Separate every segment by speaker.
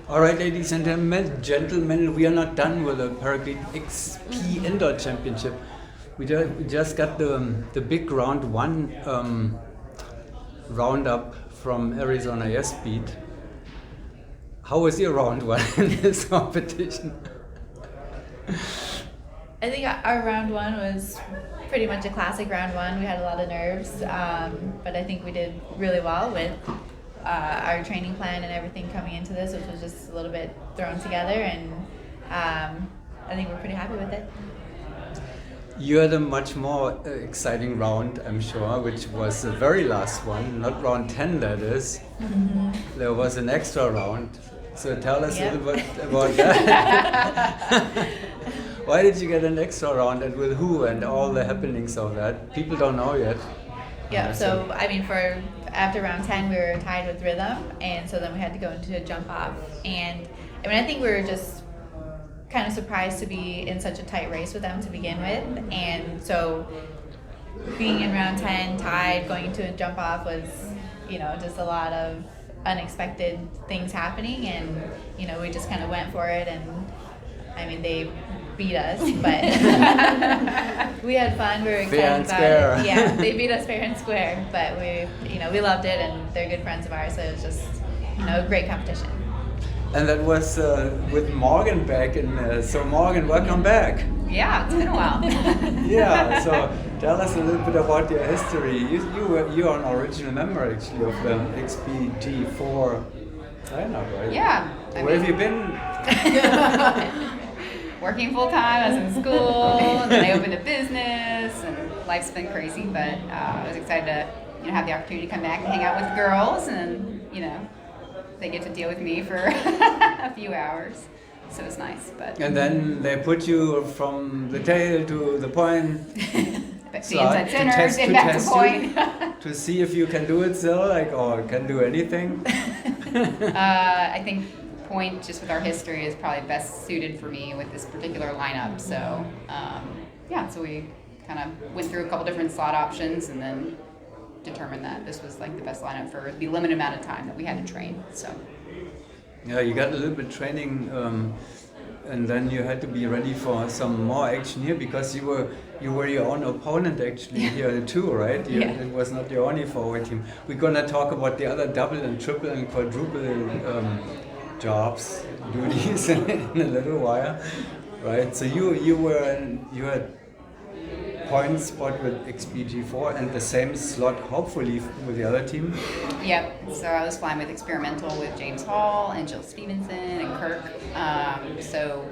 Speaker 1: All right, ladies and gentlemen, we are not done with the Paraclete XP Indoor Championship. We just got the big round one roundup from Arizona Yes Speed. How was your round one in this competition?
Speaker 2: I think our round one was pretty much a classic round one. We had a lot of nerves, but I think we did really well with our training plan and everything coming into this, which was just a little bit thrown together, and I think we're pretty happy with it.
Speaker 1: You had a much more exciting round, I'm sure, which was the very last one, not round 10 that is. Mm-hmm. There was an extra round. So tell us a little bit about that. Why did you get an extra round and with who and all the happenings of that? People don't know yet.
Speaker 2: Yeah, so I mean, after round 10 we were tied with rhythm, and so then we had to go into a jump off, and I mean I think we were just kind of surprised to be in such a tight race with them to begin with, and so being in round 10 tied, going into a jump off was, you know, just a lot of unexpected things happening, and you know, we just kind of went for it, and I mean they beat us, but we had fun. We were excited about it. Yeah, they beat us fair and square, but we loved it, and they're good friends of ours, so it was just, a great competition.
Speaker 1: And that was with Morgan back, and so Morgan, welcome back.
Speaker 3: Yeah, it's been a while.
Speaker 1: Yeah, so tell us a little bit about your history. You are an original member actually of the XPG4 lineup, right?
Speaker 3: Yeah.
Speaker 1: Where have you been?
Speaker 3: Working full time. I was in school, and then I opened a business, and life's been crazy. But I was excited to, have the opportunity to come back and hang out with the girls, and they get to deal with me for a few hours, so it's nice. But
Speaker 1: and then they put you from the tail to the point,
Speaker 3: the inside center, and back to point,
Speaker 1: to see if you can do it still, or can do anything.
Speaker 3: I think point, just with our history, is probably best suited for me with this particular lineup. So so we kind of went through a couple different slot options, and then determined that this was like the best lineup for the limited amount of time that we had to train. So
Speaker 1: yeah, you got a little bit training, and then you had to be ready for some more action here, because you were your own opponent actually here too, right? It was not your only forward team. We're gonna talk about the other double and triple and quadruple duties in a little while, right? So you had point spot with XPG4 and the same slot hopefully with the other team.
Speaker 3: Yep. So I was flying with experimental with James Hall and Jill Stevenson and Kirk. So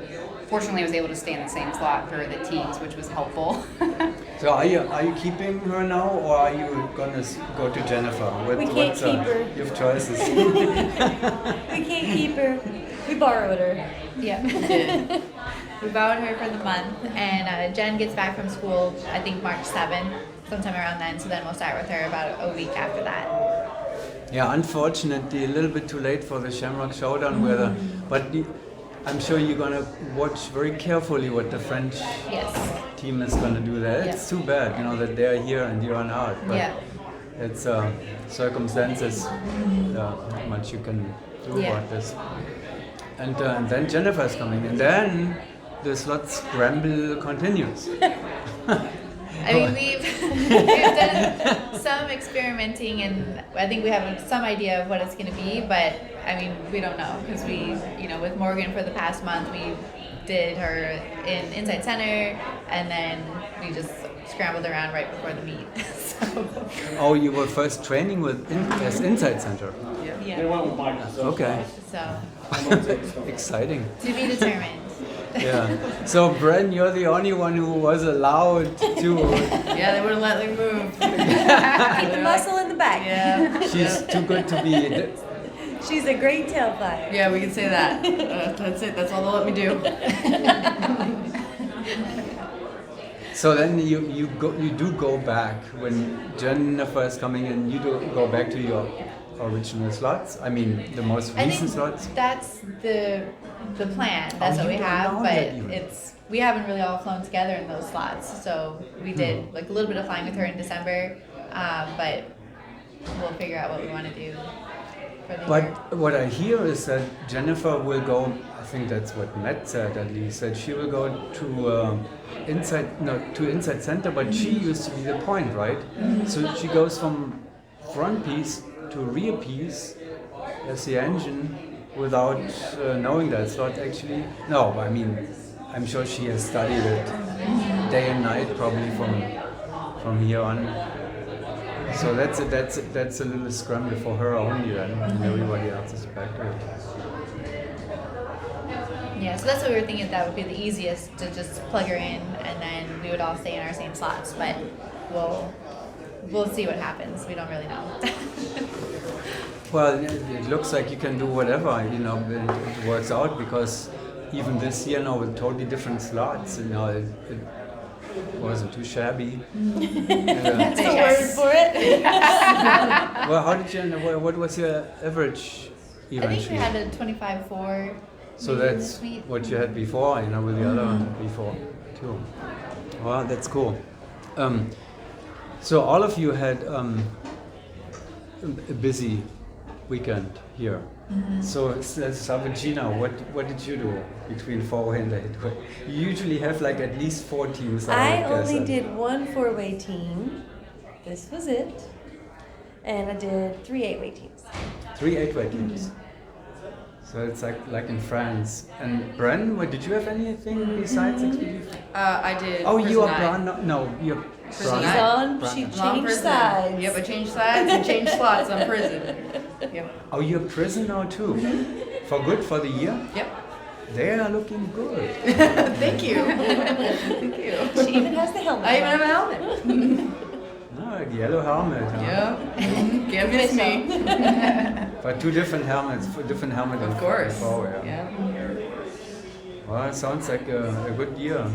Speaker 3: fortunately I was able to stay in the same slot for the teams, which was helpful.
Speaker 1: So are you keeping her now, or are you gonna go to Jennifer?
Speaker 4: We can't keep her.
Speaker 1: You have choices.
Speaker 4: We can't keep her. We borrowed her.
Speaker 2: Yeah. We borrowed her for the month, and Jen gets back from school, I think March 7th, sometime around then, so then we'll start with her about a week after that.
Speaker 1: Yeah, unfortunately a little bit too late for the Shamrock Showdown but I'm sure you're going to watch very carefully what the French team is going to do there. It's too bad, that they're here and you're not. But it's circumstances, not much you can do about this. And then Jennifer's coming, and then the slot scramble continues.
Speaker 2: I mean, we've done some experimenting, and I think we have some idea of what it's going to be, but I mean, we don't know, because we, with Morgan for the past month, we did her in inside center, and then we just scrambled around right before the meet. So.
Speaker 1: Oh, you were first training as inside center?
Speaker 2: Yeah.
Speaker 1: Okay.
Speaker 2: So.
Speaker 1: Exciting.
Speaker 2: To be determined.
Speaker 1: Yeah. So, Bren, you're the only one who was allowed to.
Speaker 2: Yeah, they wouldn't let me move.
Speaker 4: Keep the muscle in the back.
Speaker 2: Yeah.
Speaker 1: She's too good to be.
Speaker 4: She's a great tail flyer.
Speaker 2: Yeah, we can say that. That's it. That's all they'll let me do.
Speaker 1: So then you do go back when Jennifer is coming in. You do go back to your original slots. I mean, the most recent slots.
Speaker 2: That's the plan. That's what we have, but we haven't really all flown together in those slots. So we did like a little bit of flying with her in December, but we'll figure out what we want to do. for the
Speaker 1: But
Speaker 2: year.
Speaker 1: what I hear is that Jennifer will go. I think that's what Matt said at least. That she will go to inside center, but she used to be the point, right? So she goes from front piece to rear piece as the engine without knowing that. It's not actually. No, I mean, I'm sure she has studied it day and night, probably from here on. So that's a little scramble for her only then, and everybody else is back to it.
Speaker 2: Yeah, so that's what we were thinking. That would be the easiest to just plug her in, and then we would all stay in our same slots. But we'll see what happens. We don't really know.
Speaker 1: Well, it looks like you can do whatever, it works out, because even this year now with totally different slots, it wasn't too shabby.
Speaker 4: That's the word for it.
Speaker 1: Well, how did you, what was your average
Speaker 2: I
Speaker 1: eventually?
Speaker 2: think we had a 25-4.
Speaker 1: So that's
Speaker 2: meet.
Speaker 1: what you had before, with the other one before too. Well, that's cool. So all of you had a busy weekend here. So let's start with Gina. What did you do between 4-way and 8-way? You usually have like at least 4 teams.
Speaker 4: I only did one 4-way team. This was it. And I did 3 8-way teams.
Speaker 1: 3 8-way teams. So it's like in France. And Bren, did you have anything besides XPG4?
Speaker 3: I did.
Speaker 1: Oh, you are
Speaker 3: Prison
Speaker 1: Bran? No, you're
Speaker 3: Prison
Speaker 1: Bran.
Speaker 3: Nine.
Speaker 4: On,
Speaker 1: Bran.
Speaker 4: she
Speaker 3: I'm on
Speaker 4: changed
Speaker 3: prison.
Speaker 4: sides.
Speaker 3: Yep, I changed sides and changed slots on prison. Yep.
Speaker 1: Oh, you're prison now too? For good for the year?
Speaker 3: Yep.
Speaker 1: They are looking good.
Speaker 3: Thank you. Thank you.
Speaker 4: She even has the helmet.
Speaker 3: I even have a helmet.
Speaker 1: No, the yellow helmet. Huh?
Speaker 3: Yep. Can't miss me.
Speaker 1: But 2 different helmets, different helmet.
Speaker 3: Of course.
Speaker 1: Yeah.
Speaker 3: Yeah.
Speaker 1: Well, it sounds like a good year.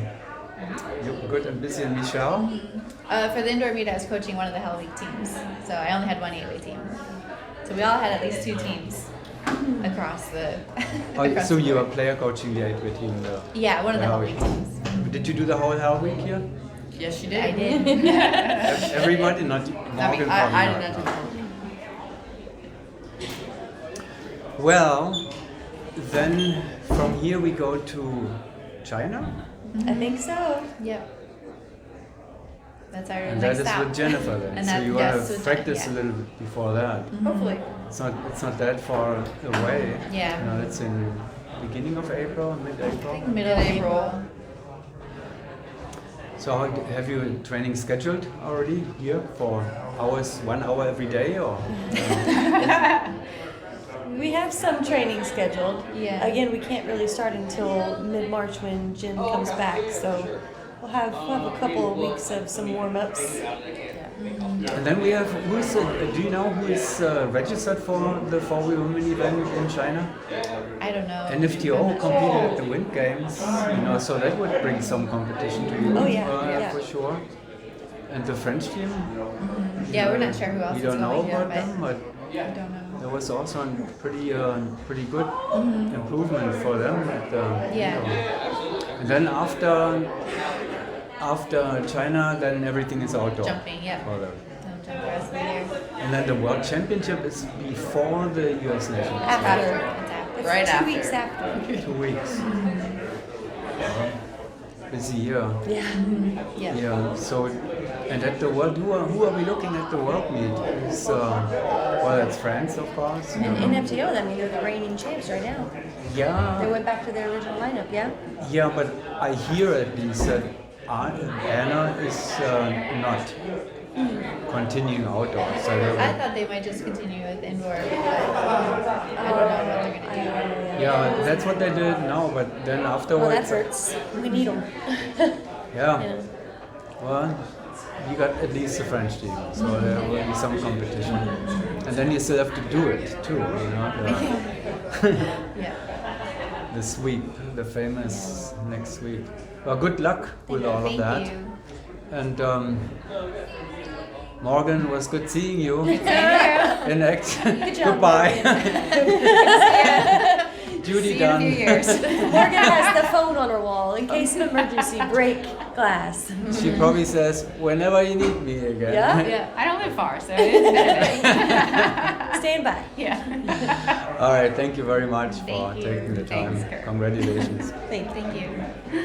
Speaker 1: You're good and busy. And Michelle?
Speaker 2: For the indoor meet, I was coaching one of the Hell Week teams, so I only had one 8-way team. So we all had at least 2 teams across the.
Speaker 1: So you are player coaching the 8-way team?
Speaker 2: Yeah, one of the Hell
Speaker 1: Week.
Speaker 2: Week teams.
Speaker 1: Did you do the whole Hell Week here?
Speaker 3: Yes, you did.
Speaker 2: I did.
Speaker 1: Everybody, not Morgan.
Speaker 3: I
Speaker 1: probably
Speaker 3: did not do that.
Speaker 1: Well, then from here we go to China,
Speaker 4: I think so.
Speaker 2: Yep. That's our
Speaker 1: and
Speaker 2: next
Speaker 1: that is
Speaker 2: stop.
Speaker 1: with Jennifer then.
Speaker 2: And
Speaker 1: So
Speaker 2: that-
Speaker 1: you
Speaker 2: yes,
Speaker 1: want to
Speaker 2: with
Speaker 1: practice
Speaker 2: Jen-
Speaker 1: a little bit before that.
Speaker 3: Hopefully.
Speaker 1: It's not that far away.
Speaker 2: Yeah.
Speaker 1: It's in beginning of April, mid-April.
Speaker 2: Middle of April.
Speaker 1: So have you training scheduled already here for hours, 1 hour every day, or?
Speaker 4: We have some training scheduled.
Speaker 2: Yeah.
Speaker 4: Again, we can't really start until mid-March when Jen comes back, so we'll have a couple of weeks of some warm-ups.
Speaker 1: And then we have, do you know who is registered for the 4-wheel women event in China?
Speaker 2: I don't know.
Speaker 1: NFTO competed at the Wind Games, so that would bring some competition to you.
Speaker 4: Oh, yeah.
Speaker 1: For sure. And the French team?
Speaker 2: Yeah, we're not sure who else
Speaker 1: We
Speaker 2: is
Speaker 1: don't know
Speaker 2: going
Speaker 1: about
Speaker 2: yet,
Speaker 1: them, but
Speaker 2: I don't know.
Speaker 1: there was also a pretty good improvement for them at the
Speaker 2: Yeah.
Speaker 1: And then after China, then everything is outdoor.
Speaker 2: Jumping, yeah.
Speaker 1: For them.
Speaker 2: Don't jump the rest of the year.
Speaker 1: And then the World Championship is before the US National.
Speaker 4: After.
Speaker 2: It's after.
Speaker 4: It's
Speaker 3: Right
Speaker 4: 2
Speaker 3: after.
Speaker 4: weeks after.
Speaker 1: 2 weeks. Busy year.
Speaker 4: Yeah.
Speaker 2: Yeah.
Speaker 1: Yeah. So, and at the world, who are we looking at the world meet? It's it's France, of course.
Speaker 4: And NFTO, I mean, they're the reigning champs right now. They
Speaker 1: Yeah.
Speaker 4: went back to their original lineup, yeah?
Speaker 1: Yeah, but I hear at least that Anna is not continuing outdoors. So
Speaker 2: I thought they might just continue with indoor, but I don't know what they're gonna do.
Speaker 1: yeah, that's what they did now. But then
Speaker 4: Well,
Speaker 1: afterwards,
Speaker 4: that hurts. We need them.
Speaker 1: yeah.
Speaker 4: Yeah.
Speaker 1: Well, you got at least the French team, so there will be some competition. And then you still have to do it too,
Speaker 2: Yeah.
Speaker 1: The sweep, the famous next sweep. Well, good luck with all of
Speaker 2: Thank
Speaker 1: that.
Speaker 2: you.
Speaker 1: And Morgan, was good seeing you in action.
Speaker 4: Good job,
Speaker 1: Goodbye. Judy
Speaker 3: See you in a
Speaker 1: done.
Speaker 3: few years.
Speaker 4: Morgan has the phone on her wall in case of emergency. Break glass.
Speaker 1: She probably says, whenever you need me again.
Speaker 4: Yeah?
Speaker 2: Yeah.
Speaker 3: I don't live far, so it is better.
Speaker 4: stand by.
Speaker 3: Yeah.
Speaker 1: All right, thank you very much for
Speaker 2: Thank you.
Speaker 1: taking the time.
Speaker 3: Thanks, Kurt.
Speaker 1: Congratulations.
Speaker 4: Thank you.
Speaker 2: Thank you.